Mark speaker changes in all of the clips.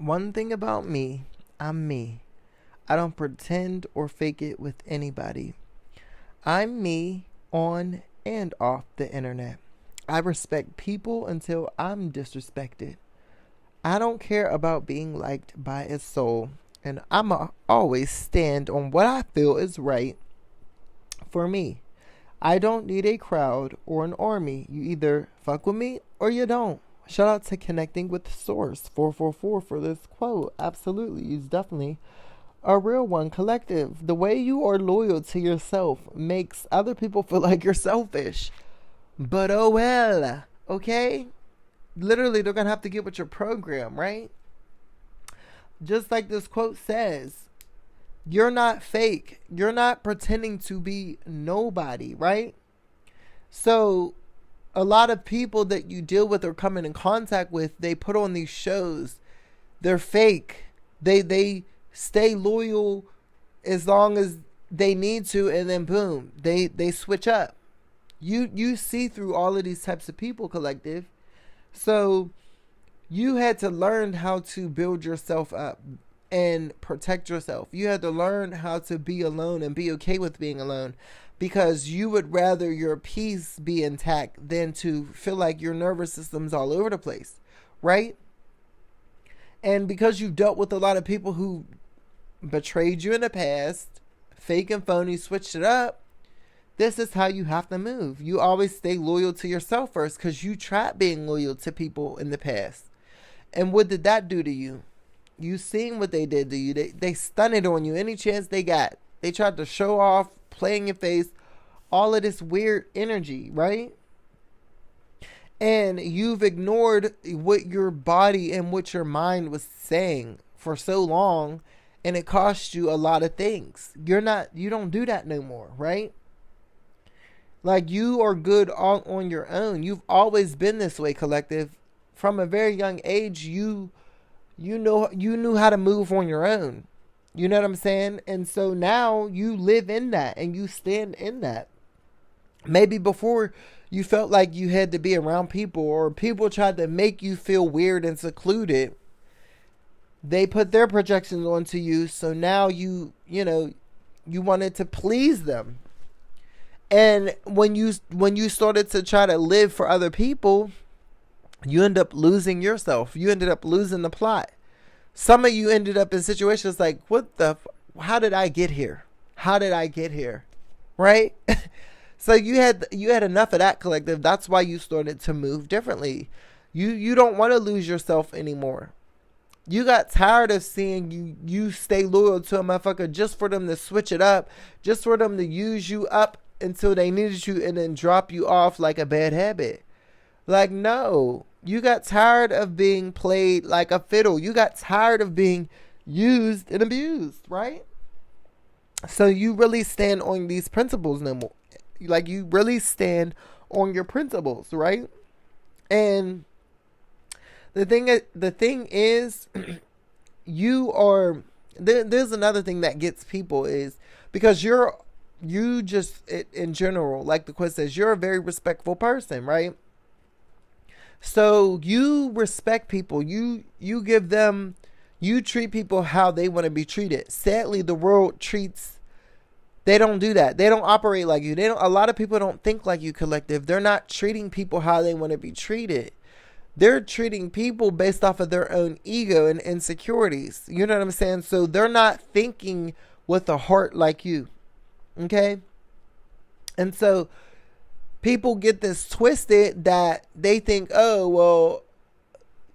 Speaker 1: One thing about me, I'm me. I don't pretend or fake it with anybody. I'm me on and off the internet. I respect people until I'm disrespected. I don't care about being liked by a soul, and always stand on what I feel is right for me. I don't need a crowd or an army. You either fuck with me or you don't. Shout out to Connecting with Source 444 for this quote. Absolutely, he's definitely a real one. Collective, the way you are loyal to yourself makes other people feel like you're selfish. But oh well, okay? Literally, they're gonna have to get with your program, right? Just like this quote says, you're not fake. You're not pretending to be nobody, right? So, a lot of people that you deal with or come in contact with, they put on these shows. They're fake. They stay loyal as long as they need to, and then boom, they switch up. You see through all of these types of people, collective. So you had to learn how to build yourself up and protect yourself. You had to learn how to be alone and be okay with being alone, because you would rather your peace be intact than to feel like your nervous system's all over the place, right? And because you've dealt with a lot of people who betrayed you in the past, fake and phony, switched it up, this is how you have to move. You always stay loyal to yourself first, because you tried being loyal to people in the past. And what did that do to you? You seen what they did to you. They stunned on you any chance they got. They tried to show off, play in your face, all of this weird energy, right? And you've ignored what your body and what your mind was saying for so long, and it cost you a lot of things. You don't do that no more, right? Like, you are good all on your own. You've always been this way, collective. From a very young age, you knew how to move on your own. You know what I'm saying? And so now you live in that and you stand in that. Maybe before you felt like you had to be around people, or people tried to make you feel weird and secluded. They put their projections onto you, so now you wanted to please them. And when you started to try to live for other people, you end up losing yourself. You ended up losing the plot. Some of you ended up in situations like, how did I get here? How did I get here? Right? So you had enough of that, collective. That's why you started to move differently. You don't want to lose yourself anymore. You got tired of seeing you stay loyal to a motherfucker just for them to switch it up, just for them to use you up until they needed you and then drop you off like a bad habit. Like, no. You got tired of being played like a fiddle. You got tired of being used and abused, right? So you really stand on these principles no more. Like, you really stand on your principles, right? And the thing is, there's another thing that gets people is because you just, in general, like the quote says, you're a very respectful person, right? So you respect people. You treat people how they want to be treated. Sadly, the world they don't do that. They don't operate like you. A lot of people don't think like you, collective. They're not treating people how they want to be treated. They're treating people based off of their own ego and insecurities. You know what I'm saying? So they're not thinking with a heart like you. Okay? And so people get this twisted that they think, oh, well,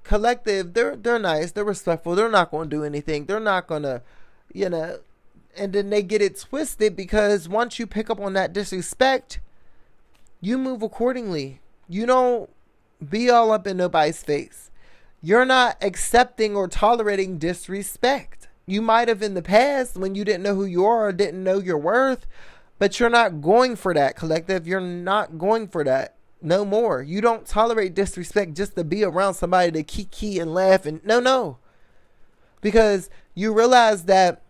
Speaker 1: collective, they're nice, they're respectful, they're not going to do anything, they're not going to, and then they get it twisted because once you pick up on that disrespect, you move accordingly. You don't be all up in nobody's face. You're not accepting or tolerating disrespect. You might have in the past when you didn't know who you are or didn't know your worth, but you're not going for that, collective. You're not going for that no more. You don't tolerate disrespect just to be around somebody to kiki and laugh. And no. Because you realize that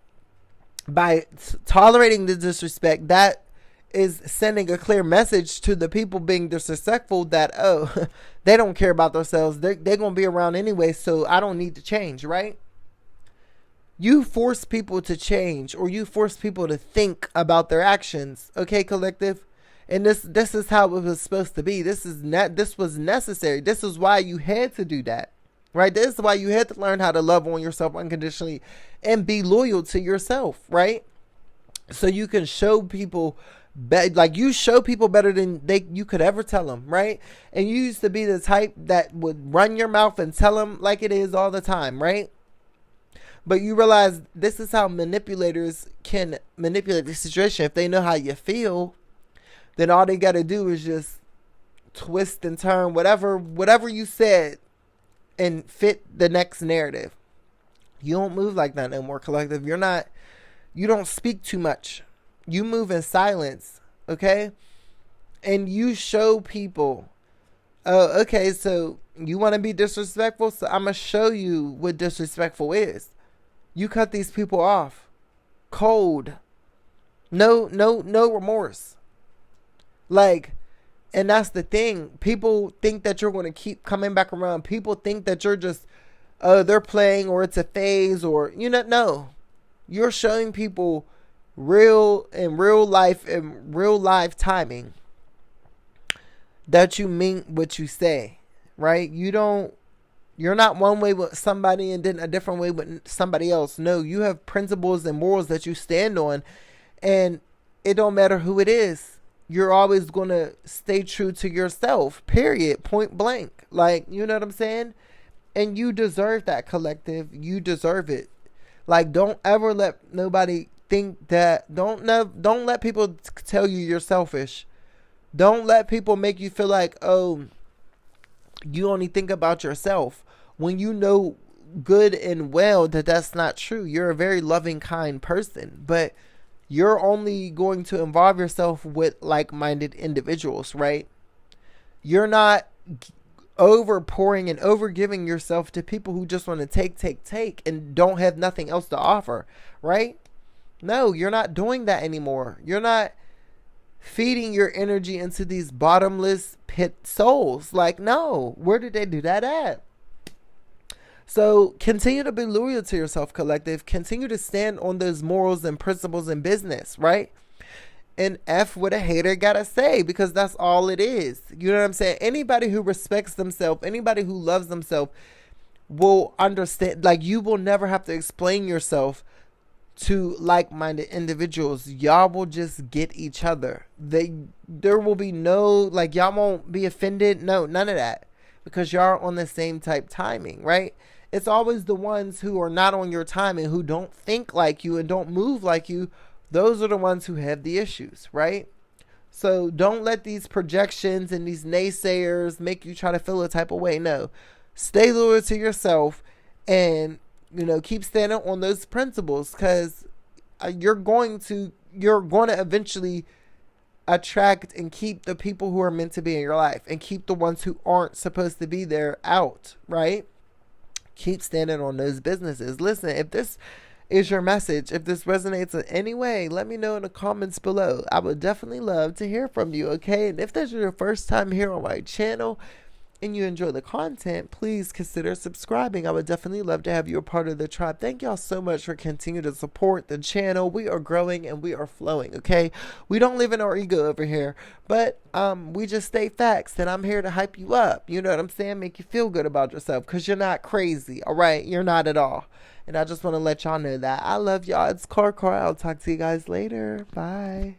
Speaker 1: by tolerating the disrespect, that is sending a clear message to the people being disrespectful that, oh, they don't care about themselves. They're going to be around anyway, so I don't need to change, right? You force people to change, or you force people to think about their actions. Okay, collective? And this is how it was supposed to be. This was necessary. This is why you had to do that. Right? This is why you had to learn how to love on yourself unconditionally and be loyal to yourself, right? So you can show people like you show people better than you could ever tell them, right? And you used to be the type that would run your mouth and tell them like it is all the time, right? But you realize this is how manipulators can manipulate the situation. If they know how you feel, then all they got to do is just twist and turn whatever you said and fit the next narrative. You don't move like that no more, collective. You don't speak too much. You move in silence, okay? And you show people, oh, okay, so you want to be disrespectful? So I'm going to show you what disrespectful is. You cut these people off. Cold. No remorse. Like, and that's the thing. People think that you're going to keep coming back around. People think that you're just, they're playing, or it's a phase, or, no. You're showing people real life timing that you mean what you say, right? You're not one way with somebody and then a different way with somebody else. No, you have principles and morals that you stand on, and it don't matter who it is. You're always going to stay true to yourself, period, point blank. Like, you know what I'm saying? And you deserve that, collective. You deserve it. Like, don't ever let nobody think that. Don't let people tell you you're selfish. Don't let people make you feel like, oh, you only think about yourself, when you know good and well that that's not true. You're a very loving, kind person, but you're only going to involve yourself with like-minded individuals, right? You're not over pouring and over giving yourself to people who just want to take and don't have nothing else to offer, right? No, you're not doing that anymore. You're not feeding your energy into these bottomless pit souls. Like, no, where did they do that at? So continue to be loyal to yourself, collective. Continue to stand on those morals and principles in business, right? And F what a hater gotta say, because that's all it is. You know what I'm saying? Anybody who respects themselves, anybody who loves themselves will understand. Like, you will never have to explain yourself to like-minded individuals. Y'all will just get each other. There will be no, like, y'all won't be offended. No, none of that, because y'all are on the same type timing, right? It's always the ones who are not on your timing, who don't think like you and don't move like you. Those are the ones who have the issues, right? So don't let these projections and these naysayers make you try to feel a type of way. No, stay loyal to yourself and, keep standing on those principles, because you're going to eventually attract and keep the people who are meant to be in your life, and keep the ones who aren't supposed to be there out, right? Keep standing on those businesses. Listen, if this is your message, if this resonates in any way, let me know in the comments below. I would definitely love to hear from you, okay? And if this is your first time here on my channel and you enjoy the content, please consider subscribing. I would definitely love to have you a part of the tribe. Thank y'all so much for continuing to support the channel. We are growing and we are flowing, okay? We don't live in our ego over here, but we just state facts, and I'm here to hype you up. You know what I'm saying? Make you feel good about yourself, because you're not crazy, all right? You're not at all. And I just want to let y'all know that. I love y'all. It's Karkar. I'll talk to you guys later. Bye.